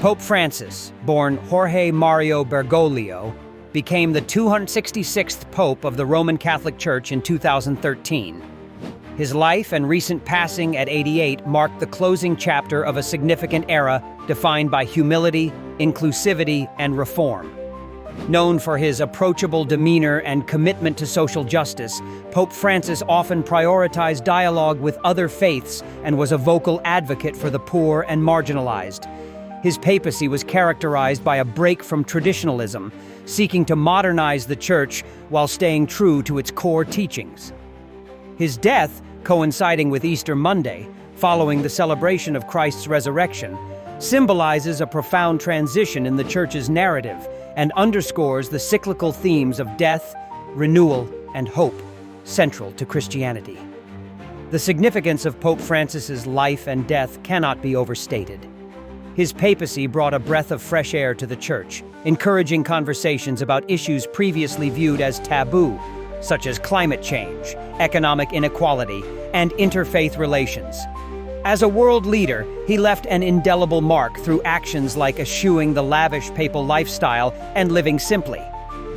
Pope Francis, born Jorge Mario Bergoglio, became the 266th Pope of the Roman Catholic Church in 2013. His life and recent passing at 88 marked the closing chapter of a significant era defined by humility, inclusivity, and reform. Known for his approachable demeanor and commitment to social justice, Pope Francis often prioritized dialogue with other faiths and was a vocal advocate for the poor and marginalized. His papacy was characterized by a break from traditionalism, seeking to modernize the Church while staying true to its core teachings. His death, coinciding with Easter Monday, following the celebration of Christ's resurrection, symbolizes a profound transition in the Church's narrative and underscores the cyclical themes of death, renewal, and hope central to Christianity. The significance of Pope Francis's life and death cannot be overstated. His papacy brought a breath of fresh air to the Church, encouraging conversations about issues previously viewed as taboo, such as climate change, economic inequality, and interfaith relations. As a world leader, he left an indelible mark through actions like eschewing the lavish papal lifestyle and living simply.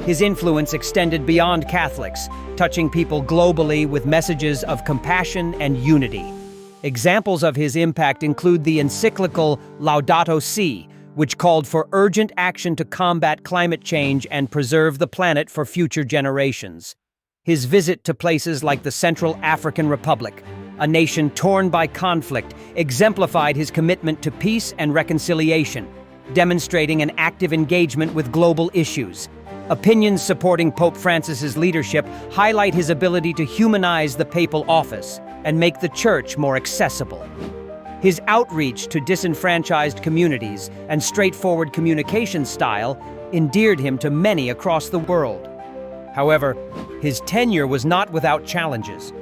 His influence extended beyond Catholics, touching people globally with messages of compassion and unity. Examples of his impact include the encyclical Laudato Si, which called for urgent action to combat climate change and preserve the planet for future generations. His visit to places like the Central African Republic, a nation torn by conflict, exemplified his commitment to peace and reconciliation, demonstrating an active engagement with global issues. Opinions supporting Pope Francis's leadership highlight his ability to humanize the papal office and make the Church more accessible. His outreach to disenfranchised communities and straightforward communication style endeared him to many across the world. However, his tenure was not without challenges.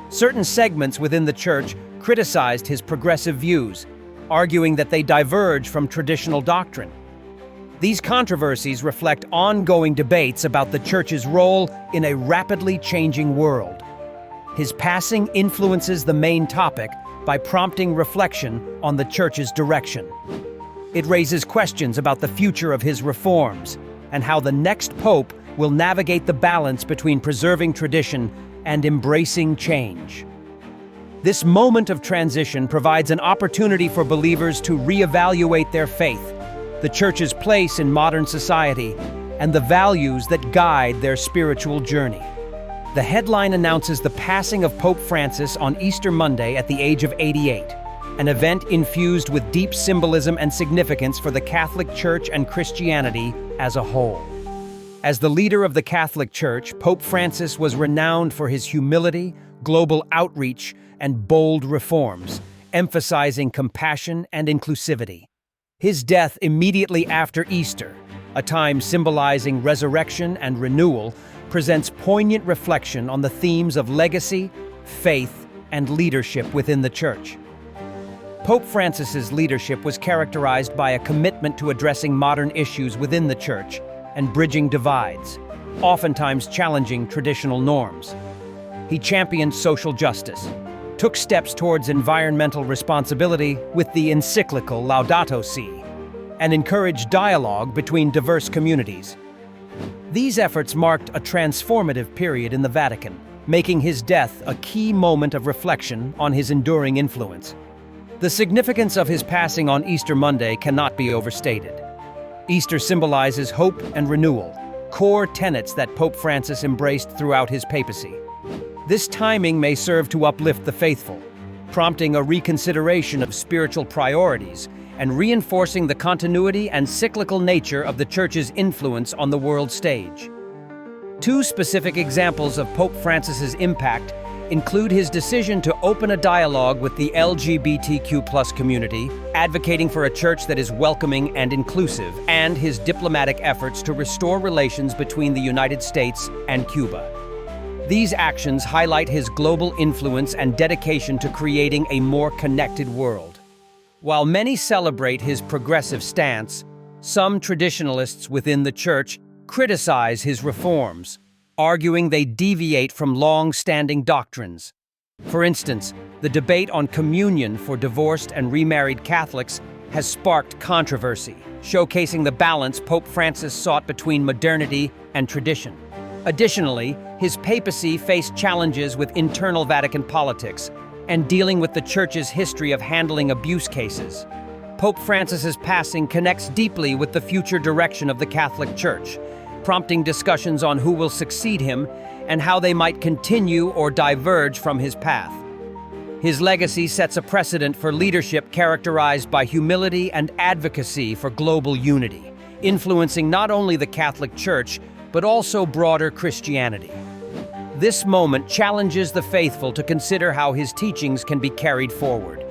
Certain segments within the Church criticized his progressive views, arguing that they diverge from traditional doctrine. These controversies reflect ongoing debates about the Church's role in a rapidly changing world. His passing influences the main topic by prompting reflection on the Church's direction. It raises questions about the future of his reforms and how the next pope will navigate the balance between preserving tradition and embracing change. This moment of transition provides an opportunity for believers to reevaluate their faith, the Church's place in modern society, and the values that guide their spiritual journey. The headline announces the passing of Pope Francis on Easter Monday at the age of 88, an event infused with deep symbolism and significance for the Catholic Church and Christianity as a whole. As the leader of the Catholic Church, Pope Francis was renowned for his humility, global outreach, and bold reforms, emphasizing compassion and inclusivity. His death immediately after Easter, a time symbolizing resurrection and renewal, presents poignant reflection on the themes of legacy, faith, and leadership within the Church. Pope Francis's leadership was characterized by a commitment to addressing modern issues within the Church and bridging divides, oftentimes challenging traditional norms. He championed social justice, took steps towards environmental responsibility with the encyclical Laudato Si, and encouraged dialogue between diverse communities. These efforts marked a transformative period in the Vatican, making his death a key moment of reflection on his enduring influence. The significance of his passing on Easter Monday cannot be overstated. Easter symbolizes hope and renewal, core tenets that Pope Francis embraced throughout his papacy. This timing may serve to uplift the faithful, prompting a reconsideration of spiritual priorities and reinforcing the continuity and cyclical nature of the Church's influence on the world stage. Two specific examples of Pope Francis's impact include his decision to open a dialogue with the LGBTQ+ community, advocating for a church that is welcoming and inclusive, and his diplomatic efforts to restore relations between the United States and Cuba. These actions highlight his global influence and dedication to creating a more connected world. While many celebrate his progressive stance, some traditionalists within the Church criticize his reforms, arguing they deviate from long-standing doctrines. For instance, the debate on communion for divorced and remarried Catholics has sparked controversy, showcasing the balance Pope Francis sought between modernity and tradition. Additionally, his papacy faced challenges with internal Vatican politics and dealing with the Church's history of handling abuse cases. Pope Francis's passing connects deeply with the future direction of the Catholic Church, prompting discussions on who will succeed him and how they might continue or diverge from his path. His legacy sets a precedent for leadership characterized by humility and advocacy for global unity, influencing not only the Catholic Church, but also broader Christianity. This moment challenges the faithful to consider how his teachings can be carried forward,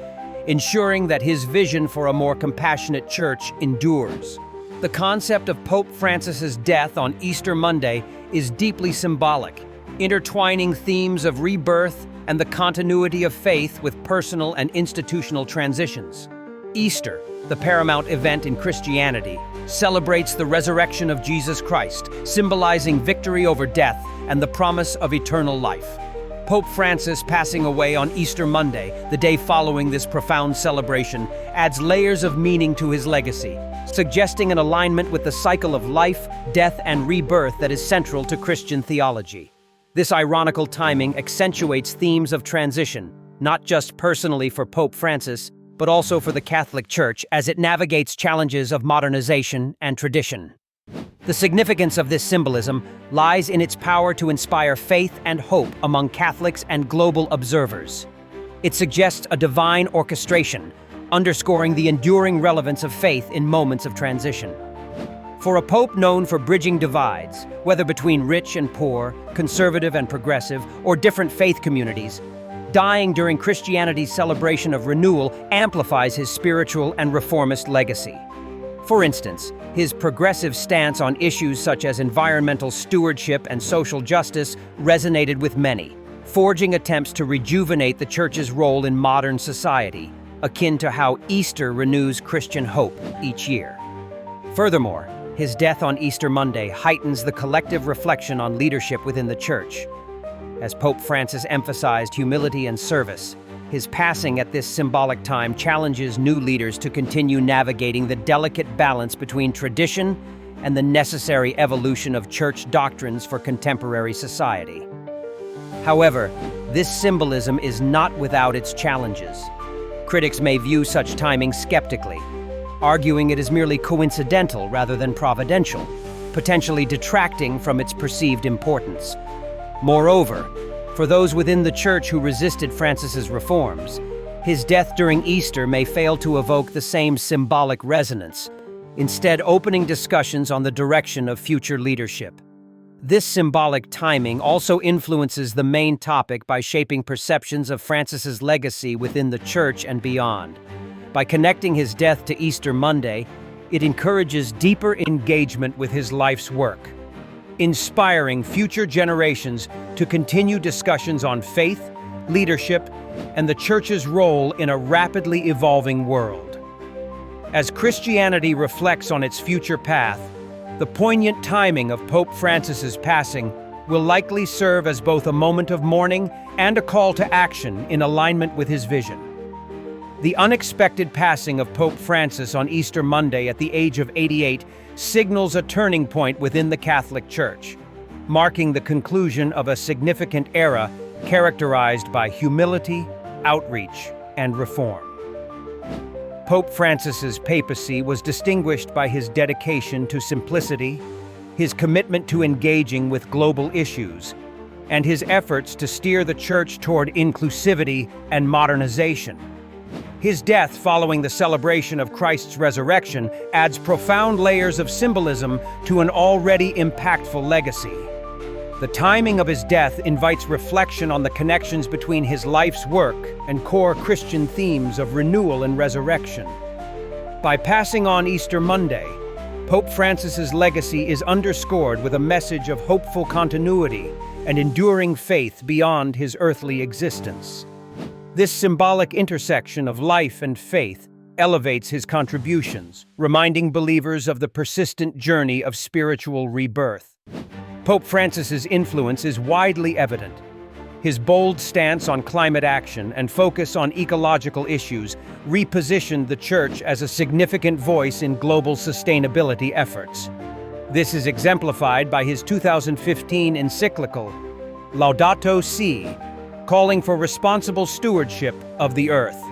ensuring that his vision for a more compassionate church endures. The concept of Pope Francis's death on Easter Monday is deeply symbolic, intertwining themes of rebirth and the continuity of faith with personal and institutional transitions. Easter, the paramount event in Christianity, celebrates the resurrection of Jesus Christ, symbolizing victory over death and the promise of eternal life. Pope Francis passing away on Easter Monday, the day following this profound celebration, adds layers of meaning to his legacy, suggesting an alignment with the cycle of life, death, and rebirth that is central to Christian theology. This ironical timing accentuates themes of transition, not just personally for Pope Francis, but also for the Catholic Church as it navigates challenges of modernization and tradition. The significance of this symbolism lies in its power to inspire faith and hope among Catholics and global observers. It suggests a divine orchestration, underscoring the enduring relevance of faith in moments of transition. For a pope known for bridging divides, whether between rich and poor, conservative and progressive, or different faith communities, dying during Christianity's celebration of renewal amplifies his spiritual and reformist legacy. For instance, his progressive stance on issues such as environmental stewardship and social justice resonated with many, forging attempts to rejuvenate the Church's role in modern society, akin to how Easter renews Christian hope each year. Furthermore, his death on Easter Monday heightens the collective reflection on leadership within the Church. As Pope Francis emphasized humility and service, his passing at this symbolic time challenges new leaders to continue navigating the delicate balance between tradition and the necessary evolution of Church doctrines for contemporary society. However, this symbolism is not without its challenges. Critics may view such timing skeptically, arguing it is merely coincidental rather than providential, potentially detracting from its perceived importance. Moreover, for those within the Church who resisted Francis's reforms, his death during Easter may fail to evoke the same symbolic resonance, instead opening discussions on the direction of future leadership. This symbolic timing also influences the main topic by shaping perceptions of Francis's legacy within the Church and beyond. By connecting his death to Easter Monday, it encourages deeper engagement with his life's work, inspiring future generations to continue discussions on faith, leadership, and the Church's role in a rapidly evolving world. As Christianity reflects on its future path, the poignant timing of Pope Francis's passing will likely serve as both a moment of mourning and a call to action in alignment with his vision. The unexpected passing of Pope Francis on Easter Monday at the age of 88 signals a turning point within the Catholic Church, marking the conclusion of a significant era characterized by humility, outreach, and reform. Pope Francis's papacy was distinguished by his dedication to simplicity, his commitment to engaging with global issues, and his efforts to steer the Church toward inclusivity and modernization. His death following the celebration of Christ's resurrection adds profound layers of symbolism to an already impactful legacy. The timing of his death invites reflection on the connections between his life's work and core Christian themes of renewal and resurrection. By passing on Easter Monday, Pope Francis's legacy is underscored with a message of hopeful continuity and enduring faith beyond his earthly existence. This symbolic intersection of life and faith elevates his contributions, reminding believers of the persistent journey of spiritual rebirth. Pope Francis's influence is widely evident. His bold stance on climate action and focus on ecological issues repositioned the Church as a significant voice in global sustainability efforts. This is exemplified by his 2015 encyclical, Laudato Si, calling for responsible stewardship of the earth.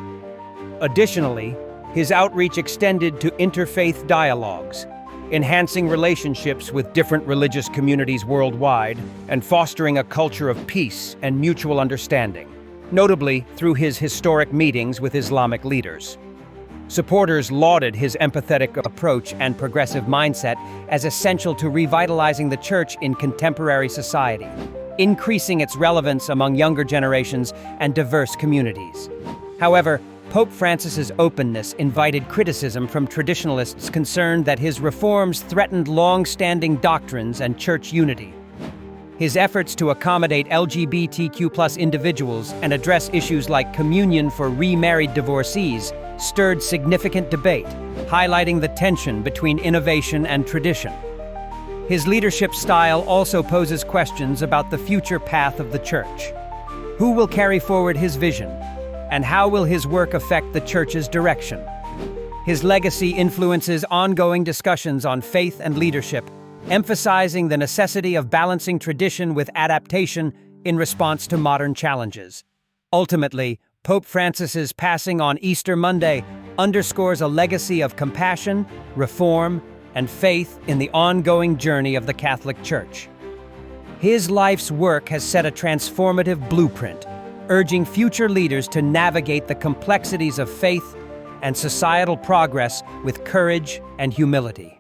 Additionally, his outreach extended to interfaith dialogues, enhancing relationships with different religious communities worldwide and fostering a culture of peace and mutual understanding, notably through his historic meetings with Islamic leaders. Supporters lauded his empathetic approach and progressive mindset as essential to revitalizing the Church in contemporary society, increasing its relevance among younger generations and diverse communities. However, Pope Francis's openness invited criticism from traditionalists concerned that his reforms threatened long-standing doctrines and church unity. His efforts to accommodate LGBTQ+ individuals and address issues like communion for remarried divorcees stirred significant debate, highlighting the tension between innovation and tradition. His leadership style also poses questions about the future path of the Church. Who will carry forward his vision? And how will his work affect the Church's direction? His legacy influences ongoing discussions on faith and leadership, emphasizing the necessity of balancing tradition with adaptation in response to modern challenges. Ultimately, Pope Francis's passing on Easter Monday underscores a legacy of compassion, reform, and faith in the ongoing journey of the Catholic Church. His life's work has set a transformative blueprint, urging future leaders to navigate the complexities of faith and societal progress with courage and humility.